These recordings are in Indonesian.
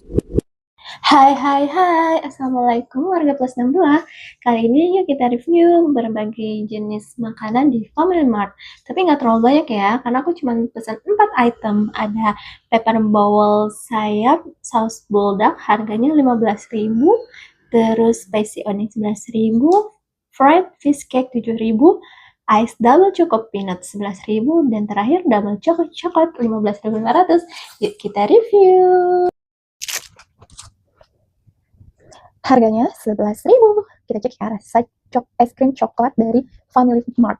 Hai hai hai, Assalamualaikum warga plus 62. Kali ini yuk kita review berbagai jenis makanan di Family Mart. Tapi nggak terlalu banyak ya, karena aku cuma pesan 4 item. Ada pepper bowl sayap, saus buldak, harganya 15.000. Terus spicy onion 11.000, fried fish cake 7.000, ice double choco peanut 11.000, dan terakhir double choco coklat 15.500. Yuk kita review. Harganya 11.000. Kita cek ya rasa es krim coklat dari Family Mart.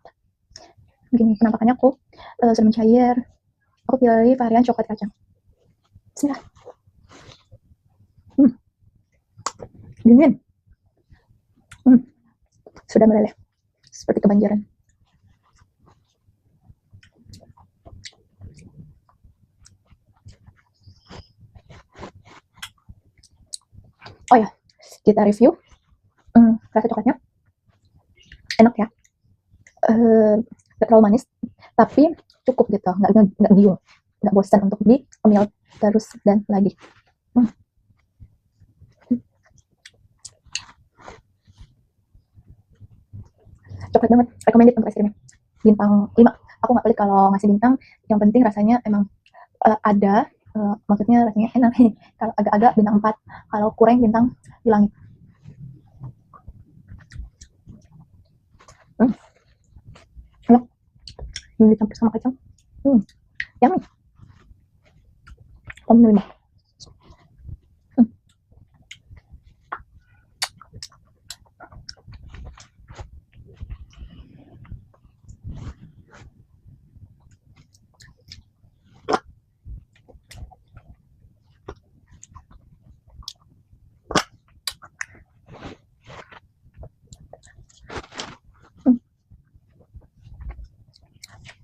Begini penampakannya aku sudah mencair. Aku pilih varian coklat kacang. Bismillah. Dingin. Sudah meleleh. Seperti kebanjiran. Oh ya, kita review. Rasa coklatnya enak ya. Gak terlalu manis, tapi cukup gitu. Nggak giung, nggak bosan untuk diambil terus dan lagi. Coklat banget, recommended untuk es krimnya. Bintang 5. Aku nggak pelit kalau ngasih bintang, yang penting rasanya emang ada, maksudnya rasanya enak. Kalau agak-agak bintang 4, kalau kurang bintang hilangin. Enak, ini dicampur sama kacang. Yummy. Kamu milih.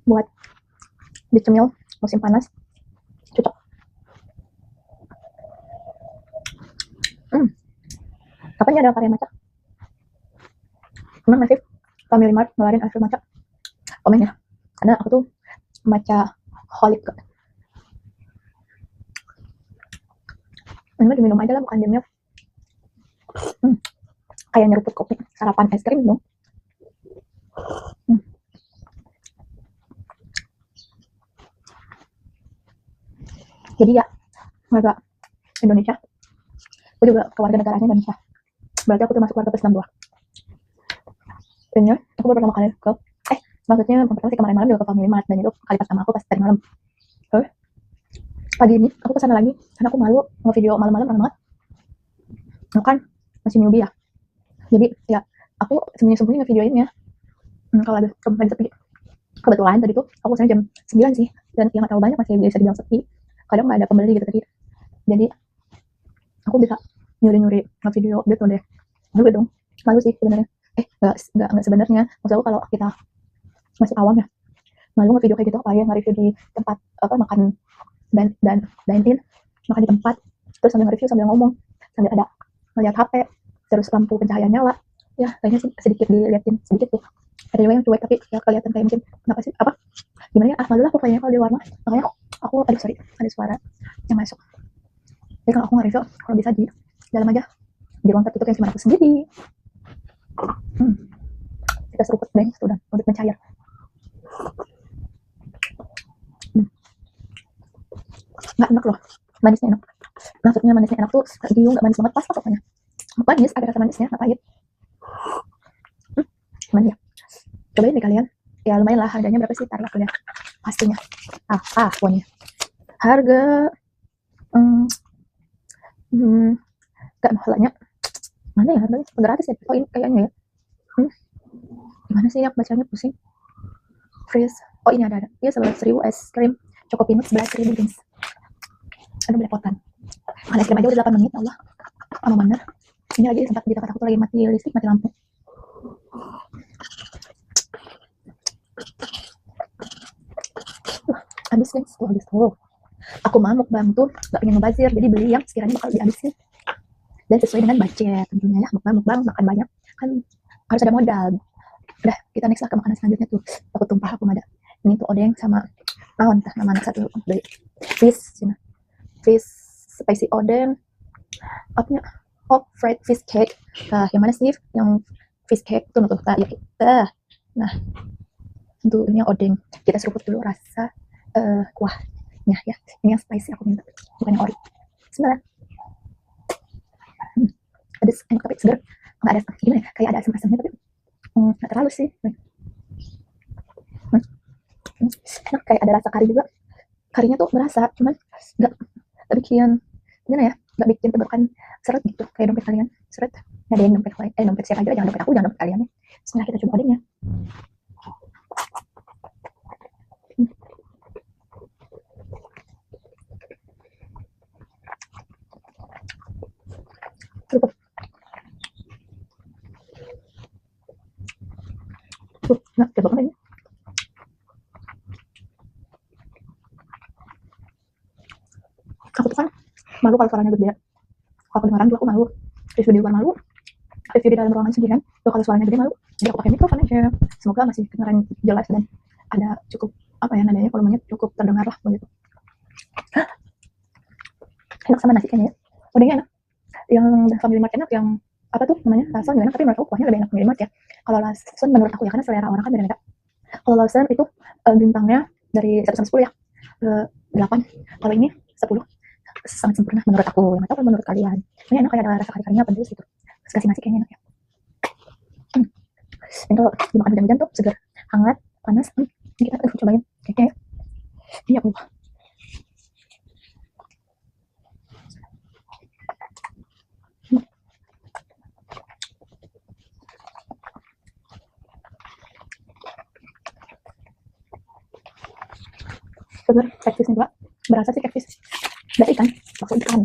Buat dicemil musim panas cocok. Kapan ya ada varian maca? Emang masih Family Mart ngeluarin es krim maca? Komen ya, karena aku tuh maca holic. Ini diminum aja lah, bukan di milk. Kayak nyeruput kopi sarapan es krim dong. Jadi ya, warga Indonesia, aku juga keluarga negaranya Indonesia, berarti aku termasuk warga plus 62. Dan ya, aku baru pertama kali ke maksudnya pertama sih kemarin malam juga ke Family Mart, dan itu kali pertama aku pas tadi malam. Terus pagi ini aku kesana lagi karena aku malu nge-video malam-malam banget. Kan masih newbie ya, jadi ya aku sembunyi-sembunyi nge-videoin ya. Kalau ada tempat sepi, kebetulan tadi tuh aku kesana jam 9 sih, dan yang gak terlalu banyak, masih bisa dibilang sepi, kadang gak ada pembeli gitu tadi. Jadi aku bisa nyuri-nyuri nge-video gitu deh. Malu dong, malu sih sebenarnya. Nggak sebenarnya, maksud aku kalau kita masih awam ya, malu nge-video kayak gitu, apa ya nge-review di tempat apa makan dan dine-in, makan di tempat terus sambil nge-review sambil ngomong sambil ada ngeliat HP terus lampu pencahayaan nyala, ya kayaknya sih sedikit diliatin sedikit sih. Ada juga yang cuek tapi ya kelihatan kayak mungkin kenapa sih apa gimana ya, malu lah pokoknya kalau di luar mah. Makanya aku aduh sorry ada suara yang masuk. Jadi kalau aku nge-review kalau bisa di dalam aja, di ruang tertutup yang cuma aku sendiri. Kita seruput deh sudah untuk mencair. Nggak enak loh, manisnya enak. Maksudnya manisnya enak tuh nggak giung, nggak manis banget, pas pokoknya. Manis, ada rasa manisnya, nggak pahit. Gimana ya? Cobain deh kalian. Ya lumayan lah, harganya berapa sih? Taruh aku lihat pastinya. Pokoknya. Harga nggak mahalnya. Mana ya harganya? Gratis ya? Oh ini kayaknya ya. Gimana sih yang bacanya pusing? Freeze. Oh ini ada. Iya 11.000 es krim Choco Peanut 11.000 guys. Aduh belepotan. Makan es krim aja udah 8 menit, Allah. Lama bener. Ini lagi sempat di tempat aku tuh lagi mati listrik, mati lampu. Habis guys, habis tuh. Aku mah mukbang tuh gak pengen ngebazir, jadi beli yang sekiranya bakal dihabisin dan sesuai dengan budget tentunya ya. Mukbang makan banyak kan harus ada modal. Udah, kita next lah ke makanan selanjutnya tuh. Takut tumpah aku ada. Ini tuh odeng sama naon tah namanya satu beli fish spicy odeng Apanya? Oh, fried fish cake. Nah, yang mana sih yang fish cake tuh tuh ya kita. Nah, tentunya odeng. Kita seruput dulu rasa kuahnya ya. Ini yang spicy aku minta, bukan yang ori. Bismillah. Pedes, enak tapi segar. Nggak ada gimana ya? Kayak ada asam-asamnya tapi nggak terlalu sih. Enak, kayak ada rasa kari juga. Karinya tuh berasa, cuman nggak bikin gimana ya? Nggak bikin tenggorokan seret gitu kayak dompet kalian seret. Ada yang dompet lain, dompet siapa aja, jangan dompet aku, jangan dompet kalian ya. Sebenarnya kita coba odengnya. Cukup. Nah, coba kan ini. Aku tuh kan malu kalau suaranya gede. Kalau kedengaran juga aku malu. Review di luar malu. Review di dalam ruangan sendiri kan. Tuh kalau suaranya gede malu. Jadi aku pakai mikrofon aja. Semoga masih kedengaran jelas dan ada cukup apa ya nadanya, volumenya cukup terdengar lah begitu. Enak sama nasi kayaknya ya. Odengnya enak. Yang Family Mart enak, yang apa tuh namanya, Lawson juga enak, tapi menurut aku kuahnya lebih enak Family Mart ya. Kalau Lawson menurut aku ya, karena selera orang kan beda-beda. Kalau Lawson itu bintangnya dari 1 sampai 10 ya, 8. Kalau ini 10, sangat sempurna menurut aku. Nggak tahu kalau menurut kalian. Ini enak, kayak ada rasa kari-karinya pedes gitu. Terus kasih nasi kayaknya enak ya. Dan kalau dimakan hujan-hujan tuh segar, hangat, panas. Ini kita cobain kayaknya ya. Iya, segar, catfish juga. Berasa sih catfish. Dari ikan, maksud ikan.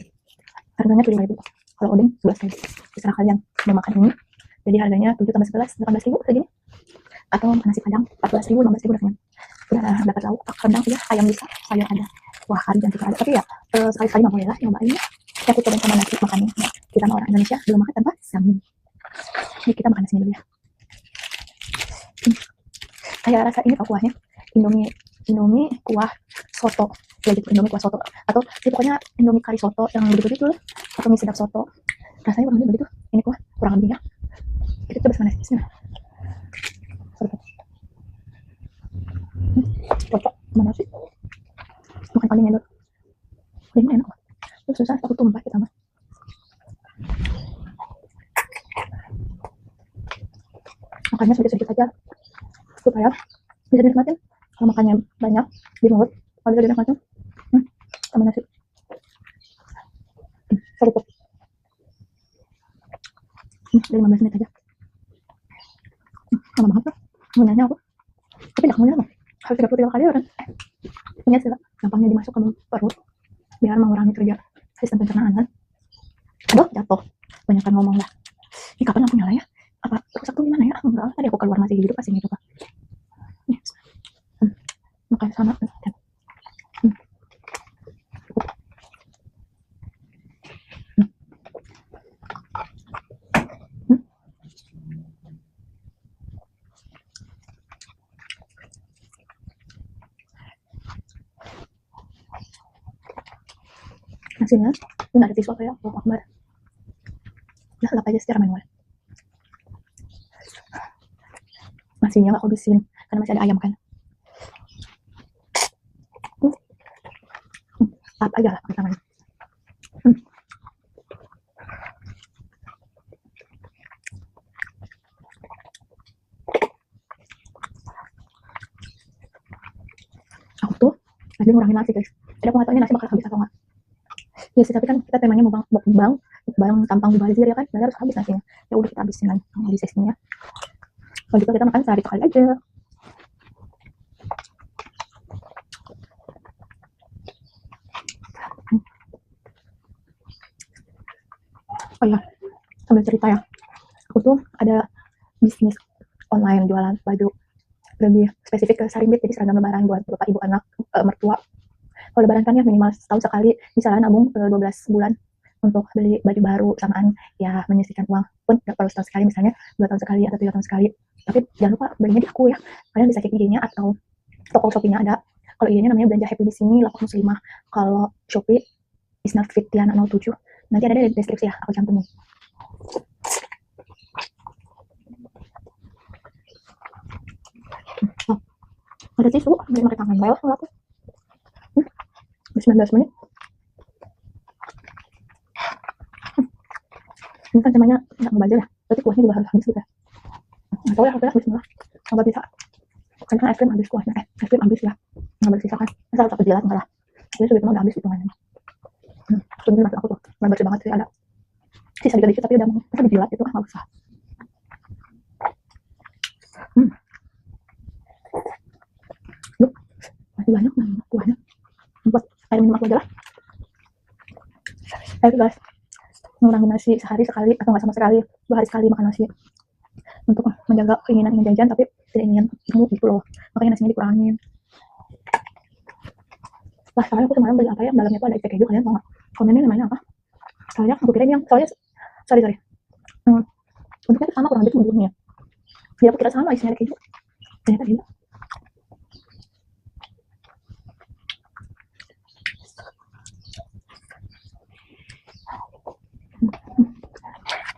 Harganya 7.000. Kalau odeng 11.000. Terserah kalian mau makan ini. Jadi harganya 7 tambah 11, 18.000 segini. Atau nasi padang 14.000, 15.000 rasanya. Udah dapat lauk, rendang ya, ayam bisa, sayur ada. Wah, kari dan juga ada. Tapi ya sekali-sekali nggak boleh lah nyobain. Kita cobain sama nasi makannya. Kita mau orang Indonesia belum makan tanpa sambal. Jadi kita makan nasi dulu ya. Kayak rasa ini tau kuahnya. Indomie kuah soto. Ya gitu, Indomie kuah soto. Atau ya pokoknya Indomie kari soto yang begitu-begitu lah. Atau mie sedap soto. Rasanya kurang lebih begitu. Ini kuah kurang lebih ya. Kita coba sama nasi. Cocok sama nasi. Makan paling enak. Ini enak. Terus susah aku tumpah kita mah. Makannya sedikit-sedikit saja supaya bisa dinikmatin. Kalau makannya banyak di mulut, kalau bisa dinikmatin sama nasi. Seruput. 15 menit aja. Lama banget tuh. Ngunyahnya aku. Tapi gak ngunyah loh. Harus 33 kali kan. Ini sih gampangnya dimasuk ke perut biar mengurangi kerja sistem pencernaan kan. Aduh, jatuh. Banyakan ngomong lah. Ini kapan aku nyala ya? Apa rusak tuh gimana ya? Enggak, tadi aku keluar masih hidup pas ini tuh Pak. Makanya sama. Nasinya nggak ada tisu apa ya, Allahu Akbar. Udah lap aja secara manual. Nasinya nggak habisin karena masih ada ayam kan. Lap aja lah pakai tangan. Aku tuh lagi ngurangin nasi guys. Jadi aku nggak tahu ini nasi bakal habis atau nggak. Ya sih, tapi kan kita temanya mukbang tampang mubazir ya kan, berarti harus habis nasinya. Ya udah kita habisin lagi di sesinya. Kalau gitu kita makan sehari sekali aja. Oh ya, sambil cerita ya. Aku tuh ada bisnis online jualan baju, lebih spesifik ke sarimbit, jadi seragam lebaran buat bapak ibu anak mertua. Kalau lebaran kan ya minimal setahun sekali, misalnya nabung 12 bulan untuk beli baju baru samaan ya menyisihkan uang pun nggak perlu setahun sekali, misalnya 2 tahun sekali atau 3 tahun sekali. Tapi jangan lupa belinya di aku ya. Kalian bisa cek IG-nya atau toko Shopee-nya ada. Kalau IG-nya namanya Belanja Happy di sini, lapak muslimah. Kalau Shopee Isnat Fitiana 07. Nanti ada di deskripsi ya, aku cantumin. Oh, ada tisu, dari pakai tangan bayar aku. 19 menit. Ini kan temanya nggak ngebajak ya, berarti kuahnya juga harus habis gitu ya. Nggak tahu ya, aku habis malah nggak bisa. Karena es krim habis kuahnya, es krim habis ya, nggak boleh sisakan. Asal dapat jelas malah. Jadi sudah udah habis hitungannya. Sebenarnya maksud aku tuh nggak bersih banget sih, ada sisa juga dikit tapi udah mau masa dijilat itu nggak usah. Yuk, masih banyak nih kuahnya. Buat air minum aku aja lah. Ayo guys, ngurangin nasi sehari sekali atau nggak sama sekali, 2 hari sekali makan nasi untuk menjaga keinginan ingin jajan tapi tidak ingin gemuk gitu loh, makanya nasinya dikurangin. Lah soalnya aku semalam beli apa ya, dalamnya tuh ada ikan keju, kalian tau nggak komennya namanya apa? Soalnya aku kira ini yang soalnya sorry bentuknya tuh sama kurang lebih bentuknya, jadi aku kira sama isinya ada keju, ternyata tidak.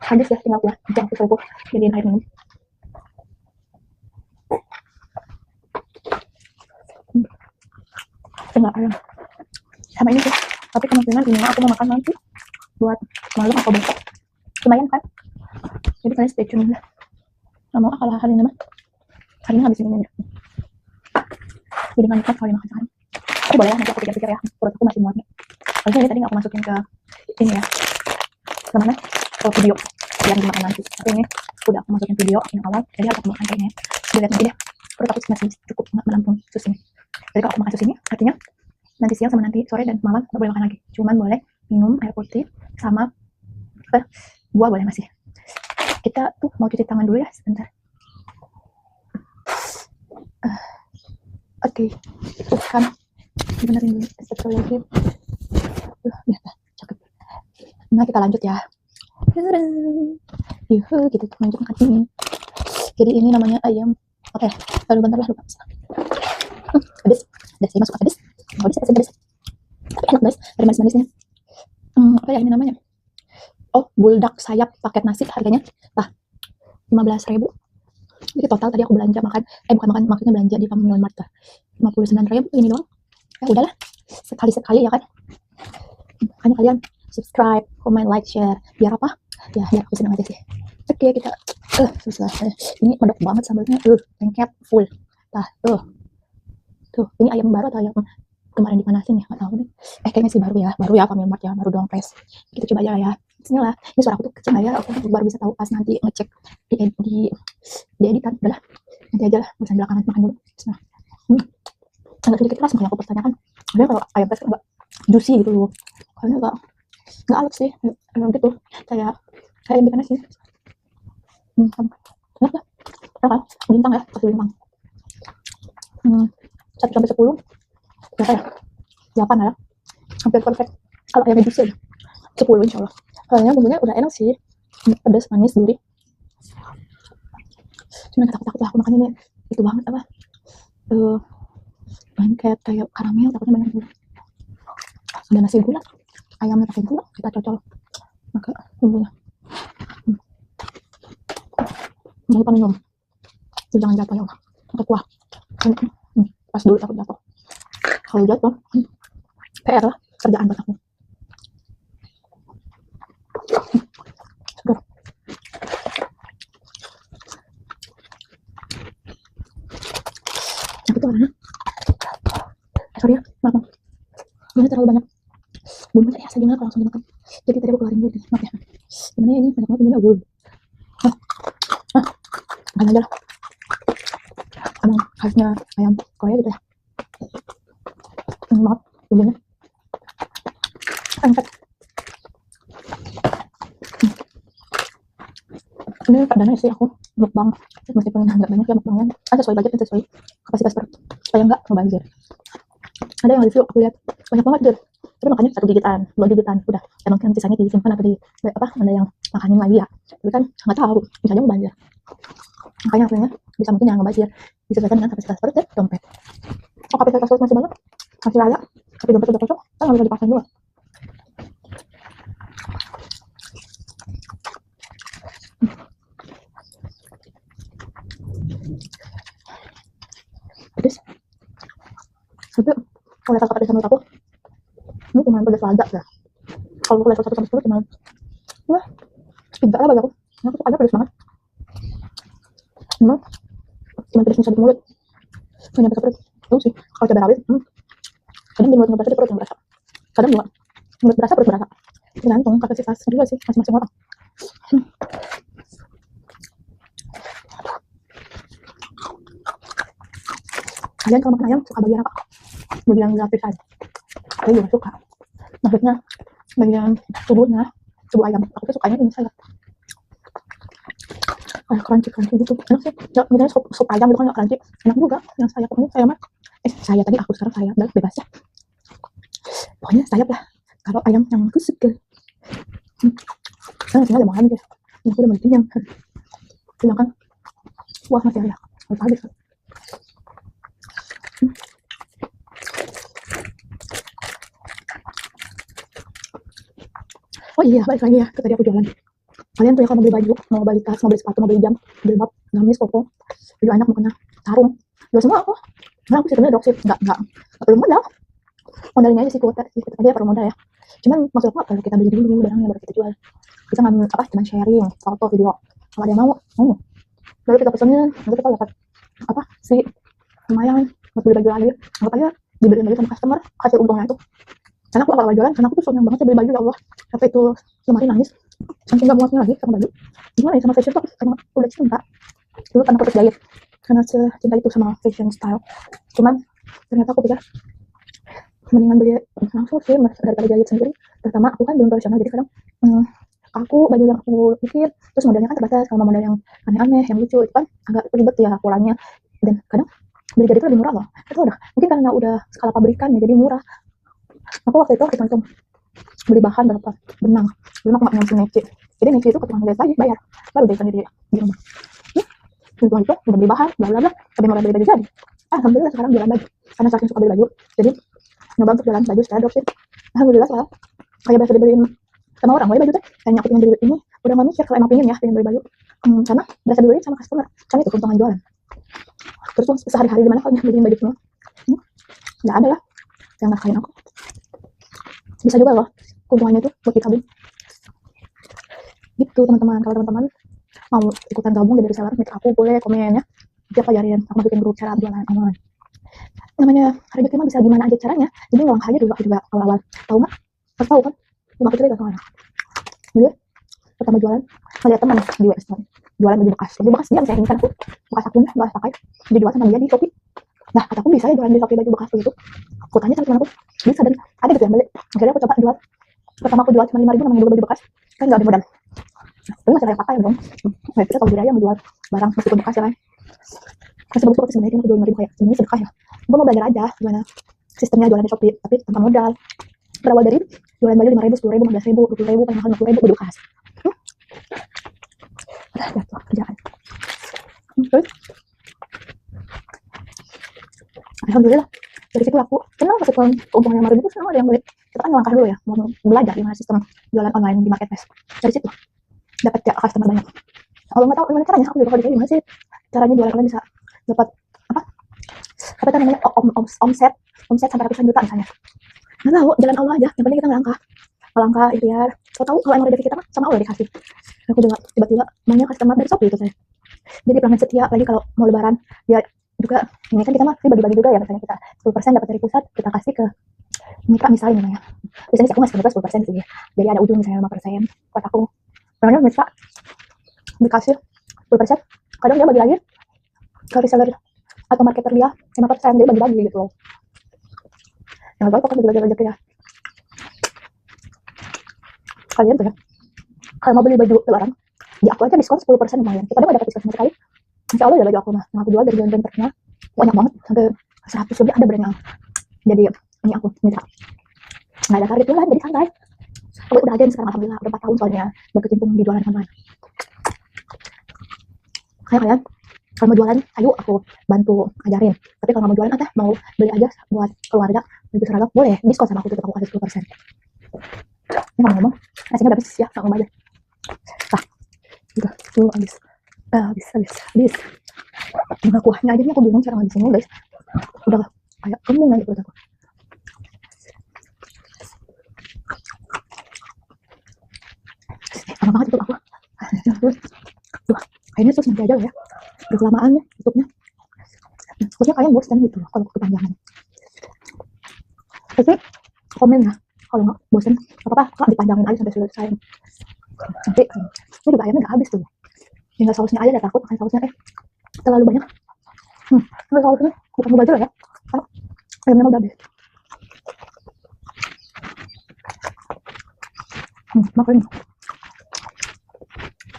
Habis ya, tinggal kuah yang aku seruput jadiin air minum. Tinggal ayam sama ini sih, tapi kemungkinan ini aku mau makan nanti buat malam atau besok, lumayan kan, jadi kalian stay tune lah. Nggak mau kalau hari ini mah hari ini habisin ini, jadi nggak nikmat kalau makan sehari. Tapi boleh ya, nanti aku pikir-pikir ya, perut aku masih muat nih. Harusnya ini tadi nggak aku masukin ke ini ya, kemana, ke video yang dimakan nanti, tapi ini udah aku masukin video yang awal, jadi aku makan kayaknya. Dilihat nanti deh, perut aku masih cukup menampung susu ini. Jadi kalau aku makan susu ini, artinya nanti siang sama nanti sore dan malam nggak boleh makan lagi, cuman boleh minum air putih sama buah boleh masih. Kita tuh mau cuci tangan dulu ya sebentar. Oke, kan benerin dulu astagfirullahaladzim. Ya cakep. Nah kita lanjut ya. Yuhu, kita lanjut makan ini. Jadi ini namanya ayam. Oke, lalu bentar lah lupa. Pedes, saya masuk pedes. Mau pedes, tapi enak guys, ada manis-manisnya. Apa ya ini namanya? Oh, buldak sayap paket nasi, harganya 15.000. Jadi total tadi aku belanja makan, bukan makan, maksudnya belanja di Family Mart 59.000 ini doang. Ya udahlah, sekali-sekali ya kan. Makanya kalian subscribe, comment, like, share, biar apa? Ya biar aku senang aja sih. Oke, kita susah. Ini mantap banget sambalnya, lengkap full. Tuh, ini ayam baru atau ayam kemarin dipanasin ya, nggak tahu nih. Kayaknya sih baru ya Family Mart ya, baru doang press. Kita coba aja lah ya. Bismillah. Ini suara aku tuh kecil ya, aku baru bisa tahu pas nanti ngecek di editan. Udahlah, nanti aja lah, bosan belakangan, makan dulu. Bismillah. Agak sedikit keras makanya aku pertanyakan. Sebenarnya kalau ayam press kan agak juicy gitu loh. Kayaknya nggak halus sih, gitu. Kayak ayam dipanasin. Enak lah. Enak kan? Bintang ya, kasih bintang. 1 sampai 10 berapa ya? 8 ya, hampir perfect. Kalau ayamnya juicy 10 insya Allah. Kayaknya bumbunya udah enak sih, pedas, manis, gurih. Cuma takut lah aku makan ini itu banget apa, lengket kayak karamel, takutnya banyak gula. Ada nasi gula, ayamnya pakai gula, kita cocol maka bumbunya. Jangan lupa minum, jangan jatuh ya Allah, pakai kuah. Pas dulu takut jatuh, kalau jatuh PR lah, kerjaan buat aku. Segar. Nah itu warnanya, sorry ya, maaf, ini terlalu banyak bumbunya ya, saya gimana kalau langsung dimakan. Jadi tadi aku keluarin dulu, maaf ya. Sebenarnya ini banyak banget bumbunya, makan aja lah. Emang khasnya ayam Korea gitu ya, banget bumbunya, lengket. Ini perdana sih aku mukbang, meskipun nggak banyak ya mukbangnya, kan sesuai budget dan sesuai kapasitas perut supaya nggak ngebazir. Ada yang review aku lihat banyak banget Jir, tapi makanya 1 gigitan, 2 gigitan udah, emang kan sisanya disimpan atau di apa, ada yang makanin lagi ya, tapi kan nggak tahu bisa aja ngebazir. Makanya akhirnya bisa mungkin jangan ngebazir, disesuaikan dengan kapasitas perut dan dompet. Kalau kapasitas perut masih banyak, masih layak, tapi dompet udah kosong, kan nggak bisa dipaksain juga. Pedes. Tapi kalau level 4 menurut aku ini cuma pedas lada ya. Kalau level 1 sampai 10 cuma wah 3 lah bagi aku. Ini aku sukanya pedas banget. Cuma pedas di mulut. Nggak nyampe ke perut. Itu sih kalau cabai rawit. Kadang di mulut nggak berasa, di perut yang berasa. Kadang juga mulut berasa, perut berasa. Tergantung kapasitas juga sih masing-masing orang. Kalian kalau makan ayam suka bagian apa? Bagian gratis aja. Saya juga suka. Maksudnya bagian tubuhnya, tubuh ayam. Aku tuh sukanya ini sayap. Kayak crunchy gitu. Enak sih. Ya, misalnya sup ayam gitu kan nggak crunchy. Enak juga. Yang sayap pokoknya sayap mah. Saya tadi aku sekarang sayap. Udah bebas ya. Pokoknya sayap lah. Kalau ayam yang aku suka. Nah, tinggal mau habis. Yang udah mati yang. Sedangkan wah masih ada. Harus habis. Oh iya, balik lagi ya ke tadi aku jualan. Kalian tuh ya kalau mau beli baju, mau beli tas, mau beli sepatu, mau beli jam, beli map, gamis, koko, beli anak mau kena sarung, jual semua aku. Nah aku sistemnya dropship, nggak perlu modal. Modalnya aja sih kuota aja perlu modal ya. Cuman maksud aku kalau kita beli dulu barangnya baru kita jual. Kita nggak apa cuman sharing, foto, video. Kalau ada yang mau, baru kita pesenin, nanti kita dapat apa sih lumayan buat beli baju lagi. Anggap aja dibeliin baju sama customer, kasih untungnya itu. Karena aku awal jualan, karena aku tuh senang banget beli baju ya Allah. Sampai itu lemari nangis, saking gak muatnya lagi sama baju. Gimana ya sama fashion tuh, karena udah cinta. Dulu kan aku terjahit, karena cinta itu sama fashion style. Cuman ternyata aku pikir mendingan beli langsung sih daripada jahit sendiri. Pertama aku kan belum profesional, jadi kadang aku baju yang aku bikin, terus modelnya kan terbatas. Kalau model yang aneh-aneh, yang lucu itu kan agak ribet ya polanya. Dan kadang beli jadi itu lebih murah loh. Itu udah mungkin karena udah skala pabrikan ya jadi murah. Aku waktu itu hitung beli bahan berapa benang, belum aku nggak ngasih neci. Jadi neci itu ketika ngeliat lagi bayar, baru deh sendiri di rumah. Hitung itu udah beli bahan, bla bla bla, tapi mau beli baju jadi. Alhamdulillah sekarang jualan baju, karena saking suka beli baju, jadi nyoba untuk jualan baju setelah dropship. Alhamdulillah sekarang kayak biasa dibeliin sama orang, baju tuh, kayaknya aku pengen beli ini, udah nggak mikir kalau emang pengen ya pengen beli baju, karena biasa dibeliin sama customer, kan itu keuntungan jualan. Terus sehari-hari gimana kalau beliin baju semua, nggak ada lah yang nakain aku. Bisa juga loh keuntungannya tuh buat ditabung gitu teman-teman. Kalau teman-teman mau ikutan gabung jadi reseller make aku boleh komen ya, dia ajarin aku bikin grup cara jualan online. Namanya rezeki mah bisa gimana aja caranya, jadi ngelangkah aja dulu. Aku juga awal-awal tahu mah harus tahu kan, cuma aku cerita soalnya jadi pertama jualan ngeliat teman di WS jualan baju bekas dia yang sharing kan aku bekas akunnya bekas pakai dijual sama dia di Shopee. Nah kataku bisa ya jualan di Shopee baju bekas begitu. Aku tanya sama teman aku bisa dan ada gitu yang beli. Akhirnya aku coba jual. Pertama aku jual cuma 5.000 namanya baju bekas kan nggak ada modal. Nah, tapi masih layak pakai dong. Nah kita kalau diri aja menjual barang meskipun bekas ya kan. Masih bagus sebenarnya cuma jual 5.000 kayak sebenarnya sedekah ya. Gue mau belajar aja gimana sistemnya jualan di Shopee tapi tanpa modal. Berawal dari jualan baju 5.000, 10.000, 15.000, 20.000, paling mahal 50.000 baju bekas. Udah jatuh kerjaan. Terus alhamdulillah dari situ aku senang masuk ke keuntungan yang 5.000 itu senang ada yang beli. Kita kan melangkah dulu ya mau belajar gimana sistem jualan online di marketplace. Dari situ dapat ya customer banyak. Kalau nggak tahu gimana caranya aku juga kalau gimana sih caranya jualan online bisa dapat apa namanya omset sampai ratusan juta misalnya. Nggak tahu, jalan Allah aja, yang penting kita ngelangkah ikhtiar. Tahu kalau emang rezeki kita mah sama Allah dikasih. Aku juga tiba-tiba banyak customer dari Shopee itu saya. Jadi pelanggan setia lagi kalau mau lebaran dia juga ini kan kita mah bagi-bagi juga ya, misalnya kita 10% dapat dari pusat kita kasih ke mitra misalnya namanya. Biasanya sih aku ngasih ke 10% sih. Jadi ada ujung misalnya 5% buat aku. Karena mitra dikasih 10%, kadang dia bagi lagi ke reseller atau marketer dia 5%, jadi bagi-bagi gitu loh. Yang tahu pokoknya bagi-bagi rezeki ya. Kalian tuh ya kalau mau beli baju lebaran di aku aja diskon 10% lumayan. Padahal nggak dapat diskon sama sekali. Insya Allah ya baju aku mah yang aku jual dari brand-brand terkenal banyak banget, sampai 100 lebih ada brand yang jadi ini aku mitra. Nggak ada karir jualan, jadi santai. Aku udah agen sekarang alhamdulillah, udah 4 tahun soalnya berkecimpung di jualan online. Kayak kalian kalau mau jualan ayo aku bantu ajarin, tapi kalau mau jualan mau beli aja buat keluarga baju seragam boleh diskon sama aku, tetap aku kasih 10%. Ini ngomong nasinya udah habis ya, nggak mau aja. Nah udah tuh habis. Tinggal kuahnya aja nih aku bingung cara ngabisinnya guys. Udah kayak kembung aja perut aku. Lama banget itu aku. Duh, kayaknya terus nanti aja lah ya. Udah kelamaan ya tutupnya. Terusnya kalian bosan gitu loh kalau kepanjangan. Tapi komen ya kalau nggak bosan apa-apa kok dipanjangin aja sampai selesai. Nanti ini juga ayamnya udah habis tuh. Tinggal sausnya aja, udah takut makan sausnya terlalu banyak. Ini sausnya bukan mubazir ya. Ayamnya udah habis. Makan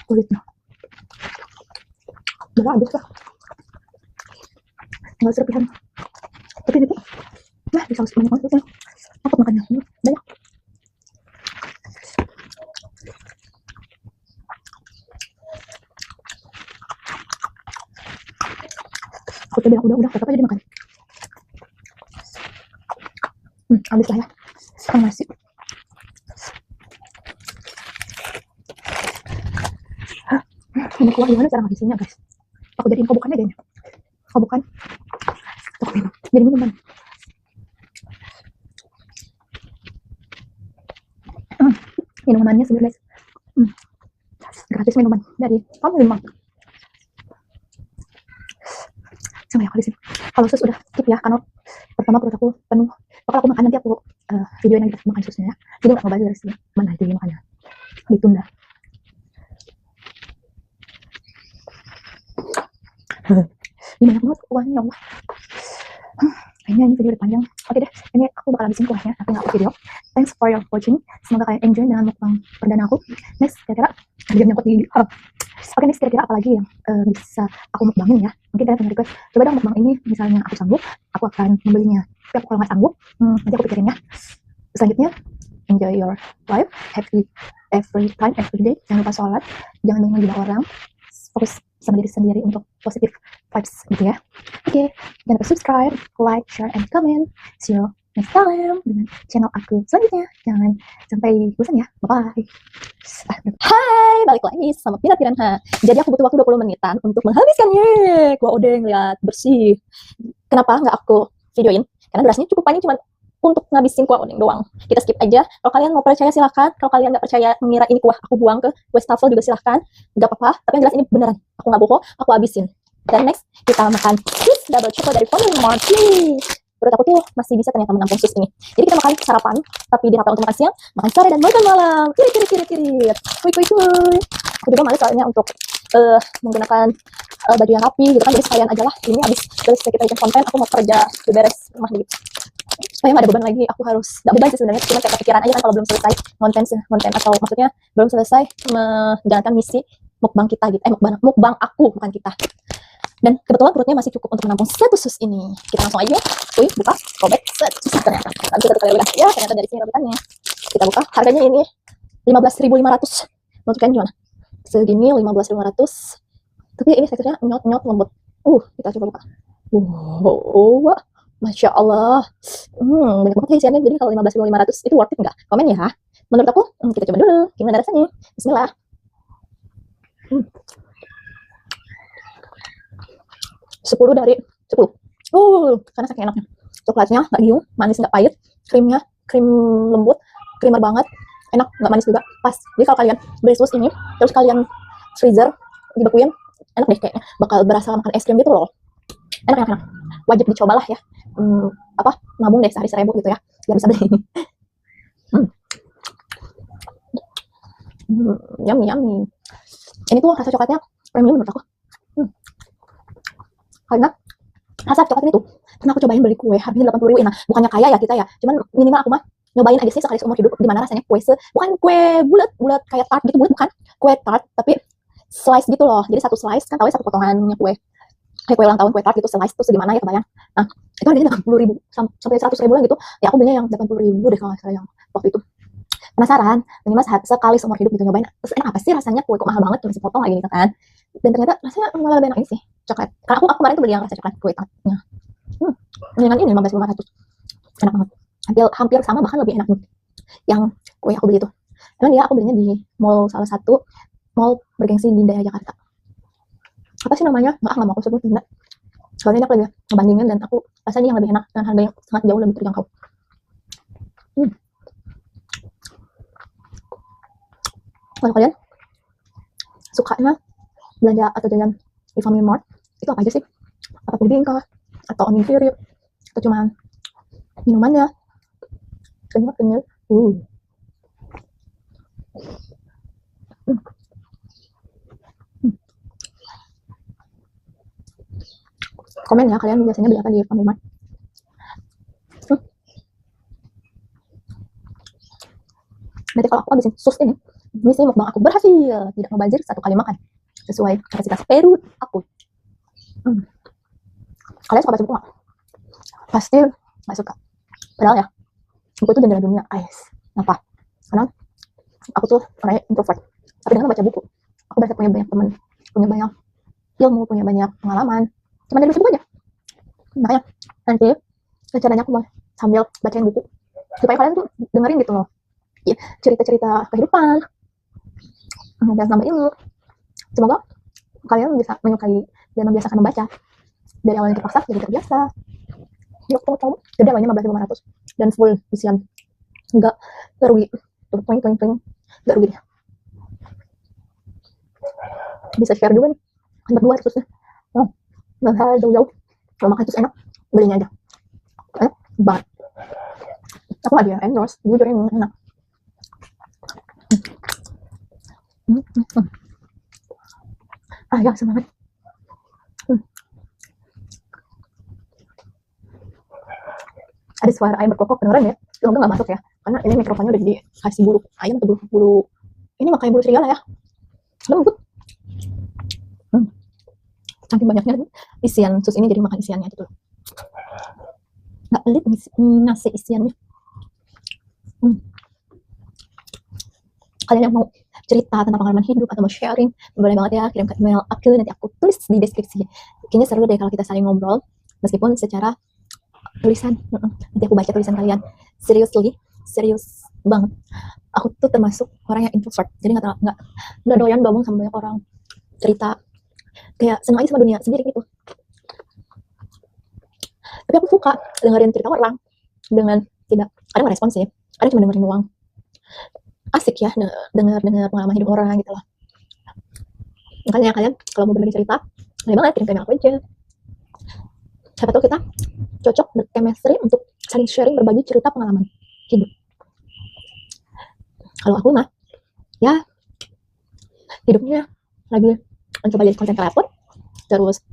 kulitnya. Udah habis lah. Tinggal serpihan. Tapi ini tuh, nah di saus banyak banget sausnya. Takut makannya. Banyak. Aku tuh bilang udah tetap aja dimakan. Habis lah ya. Sekarang nasi. Ini kuah gimana cara ngabisinya guys? Aku jadiin kobokannya deh. Kobokan. Tuh minum. Jadi minuman. Minumannya sendiri guys. Gratis minuman dari kamu memang. Sama ya aku di sini. Kalau sus udah skip ya, karena pertama perut aku penuh. Bakal aku makan nanti aku videoin lagi makan susnya ya. Jadi nggak mau bazir sih. Mana itu makannya? Ditunda. Ini banyak banget kuahnya ya Allah. Kayaknya ini video udah panjang. Oke deh, ini aku bakal habisin kuahnya, tapi nggak video. Thanks for your watching. Semoga kalian enjoy dengan mukbang perdana aku. Next, kira-kira dia nyangkut di gigi. Oke, next kira-kira apa lagi yang bisa aku mukbangin ya? Mungkin kalian punya request. Coba dong mukbang ini, misalnya aku sanggup, aku akan membelinya. Tapi aku kalau nggak sanggup, nanti aku pikirin ya. Selanjutnya, enjoy your life, happy every time, every day. Jangan lupa sholat, jangan menghina orang. Fokus sama diri sendiri untuk positive vibes gitu ya. Oke, jangan lupa subscribe, like, share, and comment. See you next time dengan channel aku selanjutnya. Jangan sampai bosan ya. Bye-bye. Hai, balik lagi sama Pina Piranha. Jadi aku butuh waktu 20 menitan untuk menghabiskannya. Kuah odeng lihat bersih. Kenapa nggak aku videoin? Karena durasinya cukup panjang, cuma untuk ngabisin kuah odeng doang. Kita skip aja. Kalau kalian mau percaya silahkan. Kalau kalian nggak percaya mengira ini kuah aku buang ke wastafel juga silahkan. Nggak apa-apa. Tapi yang jelas ini beneran. Aku nggak bohong. Aku habisin. Dan next kita makan cheese double chocolate dari Family Mart. Menurut aku tuh masih bisa ternyata menampung sus ini. Jadi kita makan sarapan, tapi di untuk makan siang, makan sore dan makan malam. Kiri. Kuy. Aku juga males soalnya untuk menggunakan baju yang rapi gitu kan. Jadi sekalian aja lah. Ini habis kita bikin konten, aku mau kerja beres rumah gitu. Supaya nggak ada beban lagi, aku harus nggak beban sih sebenarnya, cuma kayak kepikiran aja kan kalau belum selesai konten atau maksudnya belum selesai menjalankan misi mukbang kita gitu, mukbang aku bukan kita. Dan kebetulan perutnya masih cukup untuk menampung satu sus ini. Kita langsung aja, buka, robek, susah ternyata. Tapi satu kali udah, ya ternyata dari sini robekannya. Kita buka, harganya ini 15.500. Menurut kalian gimana? Segini 15.500. Tapi ini teksturnya nyot lembut. Kita coba buka. Wow. Masya Allah, banyak banget isiannya. Jadi kalau 15.500 itu worth it nggak? Komen ya. Menurut aku, kita coba dulu. Gimana rasanya? Bismillah. 10 dari 10. Karena saking enaknya. Coklatnya nggak giung, manis nggak pahit. Krimnya krim lembut, creamer banget. Enak, nggak manis juga. Pas. Jadi kalau kalian beli sus ini, terus kalian freezer, dibekuin, enak deh kayaknya. Bakal berasa makan es krim gitu loh. Enak. Wajib dicobalah ya. Nabung deh sehari 1.000 gitu ya, biar bisa beli. Yummy. Ini tuh rasa coklatnya premium menurut aku. Karena rasa coklat ini tuh pernah aku cobain beli kue harganya 80.000. Nah, bukannya kaya ya kita ya, cuman minimal aku mah nyobain aja sih sekali seumur hidup gimana rasanya kue bukan kue bulat kayak tart gitu, bukan kue tart tapi slice gitu loh. Jadi satu slice kan tahu ya, satu potongannya kue kayak kue ulang tahun, kue tart gitu, slice tuh segimana ya, kebayang. Nah, itu harganya 80.000 sampai 100.000 lah gitu. Ya aku belinya yang 80.000 deh kalau misalnya yang waktu itu. Penasaran, minimal sekali seumur hidup gitu nyobain. Terus enak apa sih rasanya, kue kok mahal banget cuma sepotong lagi gitu kan. Dan ternyata rasanya malah lebih enak ini sih, coklat. Karena aku kemarin tuh beli yang rasa coklat kue tartnya. Dengan ini 15.500. Enak banget. Hampir sama, bahkan lebih enak yang kue aku beli itu. Emang dia aku belinya di mall, salah satu mall bergengsi di daerah Jakarta. Apa sih namanya? Nggak mau aku sebut. Soalnya ini aku lagi ngebandingin dan aku rasa ini yang lebih enak dengan harga yang sangat jauh lebih terjangkau. Kalau kalian sukanya belanja atau jajan di Family Mart itu apa aja sih? Apa puding kah? Atau onigiri? Atau cuma minumannya? Kenyal. Komen ya kalian biasanya beli apa di Family Mart. Berarti kalau aku habisin sus ini misi mukbang aku berhasil, tidak membazir satu kali makan sesuai kapasitas perut aku. Kalian suka baca buku nggak? Pasti nggak suka. Padahal ya, buku itu jendela dunia, guys. Kenapa? Karena aku tuh orangnya introvert. Tapi dengan membaca buku, aku berasa punya banyak teman, punya banyak ilmu, punya banyak pengalaman. Cuma dari buku aja. Makanya nanti rencananya aku mau sambil bacain buku supaya kalian tuh dengerin gitu loh, ya, cerita-cerita kehidupan dan nambah ilmu. Semoga kalian bisa menyukai dan membiasakan membaca dari awalnya terpaksa jadi terbiasa. Yuk coba gede awalnya 15.500 dan full isian, nggak rugi tuh, poin nggak rugi. Bisa share juga nih kan berdua terusnya. Nggak salah jauh-jauh kalau makan terus enak, belinya aja banget. Aku nggak dia endorse, jujur ini enak. Ya semangat. Ada suara ayam berkokok beneran ya, semoga nggak masuk ya, karena ini mikrofonnya udah dikasih bulu ayam atau bulu ini makanya bulu serigala ya, lembut. Saking banyaknya isian sus ini jadi makan isiannya gitu, nggak pelit nasi isiannya. Kalian yang mau cerita tentang pengalaman hidup atau mau sharing, boleh banget ya kirim ke email aku, nanti aku tulis di deskripsi. Kayaknya seru deh kalau kita saling ngobrol meskipun secara tulisan. Nanti aku baca tulisan kalian. Serius banget. Aku tuh termasuk orang yang introvert, jadi nggak doyan gabung sama banyak orang, cerita kayak senang aja sama dunia sendiri gitu. Tapi aku suka dengerin cerita orang dengan tidak, kadang nggak responsif, kadang cuma dengerin doang. Asik ya dengar pengalaman hidup orang gitu loh. Makanya kalian kalau mau berbagi cerita, boleh banget kirim ke email aku aja. Siapa tahu kita cocok berchemistry untuk saling sharing, berbagi cerita pengalaman hidup. Kalau aku mah ya hidupnya lagi mencoba jadi content creator, terus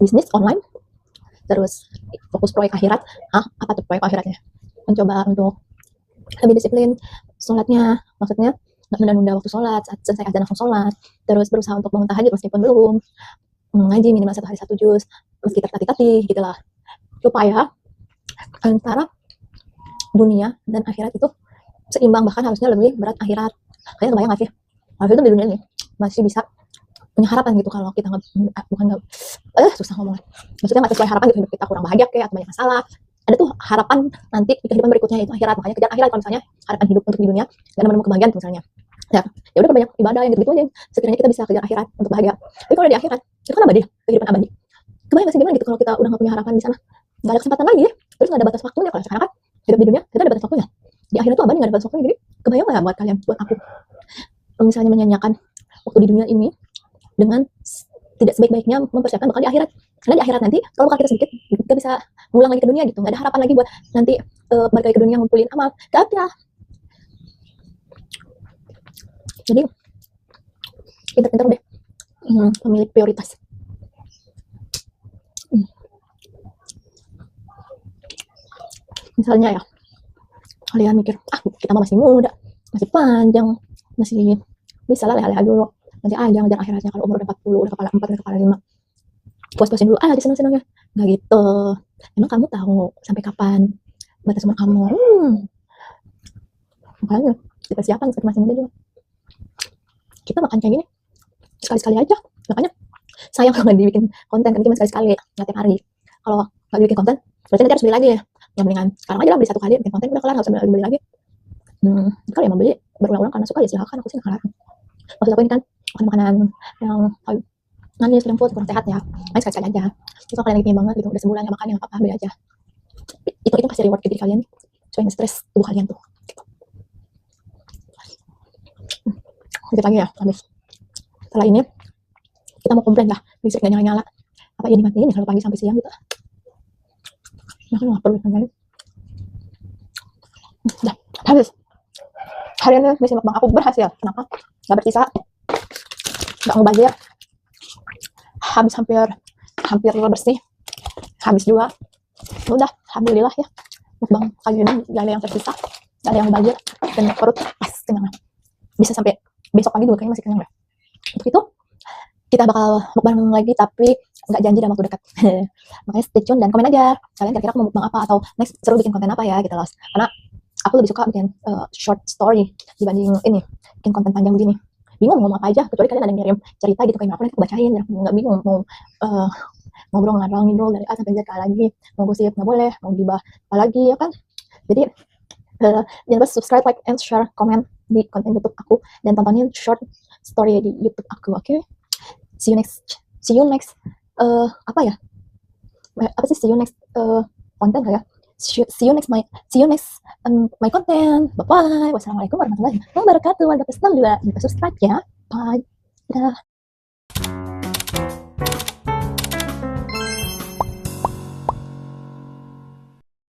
bisnis online, terus fokus proyek akhirat. Apa tuh proyek akhiratnya? Mencoba untuk lebih disiplin sholatnya, maksudnya nggak menunda-nunda waktu sholat, saat selesai azan langsung sholat, terus berusaha untuk bangun tahajud meskipun belum, ngaji minimal 1 hari 1 juz meski tertatih-tatih gitu lah, supaya antara dunia dan akhirat itu seimbang, bahkan harusnya lebih berat akhirat. Kalian kebayang gak sih, harusnya itu di dunia ini masih bisa punya harapan gitu, kalau kita susah ngomong, maksudnya nggak sesuai harapan gitu, hidup kita kurang bahagia kayak atau banyak masalah, ada tuh harapan nanti di kehidupan berikutnya yaitu akhirat. Makanya kejar akhirat. Kalau misalnya harapan hidup untuk di dunia gak menemukan kebahagiaan tuh misalnya, ya udah banyak ibadah yang gitu aja sekiranya kita bisa kejar akhirat untuk bahagia. Tapi kalau di akhirat itu kan abadi, kehidupan abadi. Kebayang gak sih gimana gitu kalau kita udah gak punya harapan di sana, gak ada kesempatan lagi ya, terus gak ada batas waktunya. Kalau sekarang kan hidup di dunia kita ada batas waktunya, di akhirat tuh abadi gak ada batas waktunya. Jadi kebayang gak buat kalian, buat aku, misalnya menyanyiakan waktu di dunia ini dengan tidak sebaik-baiknya mempersiapkan bakal di akhirat. Karena di akhirat nanti kalau bakal kita sedikit, kita bisa ngulang lagi ke dunia gitu, nggak ada harapan lagi buat nanti balik lagi ke dunia ngumpulin amal, gak ada. Jadi pintar-pintar deh memilih prioritas. Misalnya ya kalian mikir, kita masih muda, masih panjang, masih bisa lah leha-leha dulu, nanti aja ngejar akhiratnya kalau umur udah 40, udah kepala 4, udah kepala 5, puas-puasin dulu aja senang-senangnya. Nggak gitu. Emang kamu tahu sampai kapan batas umur kamu? Makanya kita siapkan seperti masih muda juga. Kita makan kayak gini sekali-sekali aja. Makanya sayang kalau nggak dibikin konten, kan cuma sekali-sekali, nggak tiap hari. Kalau nggak dibikin konten, berarti nanti harus beli lagi ya. Yang mendingan sekarang aja lah, beli 1 kali bikin konten udah kelar, nggak usah beli lagi. Kalau yang mau beli berulang-ulang karena suka ya silakan, aku sih nggak larang. Maksud aku ini kan makanan yang Nanti junk food kurang sehat ya, main sekali-sekali aja. Itu kalian lagi pengen banget gitu, udah sebulan gak makan, ya nggak apa-apa, beli aja. Itu pasti reward ke diri kalian, supaya nge-stress tubuh kalian tuh. Dikit lagi ya, habis. Setelah ini kita mau komplain lah, listrik gak nyala-nyala. Apa ya dimatiin ya kalau pagi sampai siang gitu. Nah, kan nggak perlu nyalain. Udah, habis. Hari ini misi mukbang aku berhasil. Kenapa? Gak bersisa, gak ngebazir. Habis hampir bersih. Habis juga. Udah, alhamdulillah ya. Mukbang kali ini gak ada yang tersisa, gak ada yang mubazir, dan perut pas kenyang. Bisa sampai besok pagi juga kayaknya masih kenyang deh. Untuk itu kita bakal mukbang lagi, tapi nggak janji dalam waktu dekat. Makanya stay tune dan komen aja kalian kira-kira mau mukbang apa, atau next seru bikin konten apa ya gitu loh. Karena aku lebih suka bikin short story dibanding ini bikin konten panjang begini. Bingung mau apa aja, kecuali kalian ada yang ngirim cerita gitu kayak aku, nanti aku bacain. Nggak bingung mau ngobrol ngalor ngidul dari A sampai Z lagi, mau gosip nggak boleh, mau gibah apa lagi ya kan. Jadi jangan lupa subscribe, like, and share, komen di konten YouTube aku, dan tontonin short story di YouTube aku. Oke? See you next apa ya? Apa sih see you next konten ya? See you next my content. Bye bye. Wassalamualaikum warahmatullahi wabarakatuh. Warga pesan juga subscribe ya. Bye. Dah.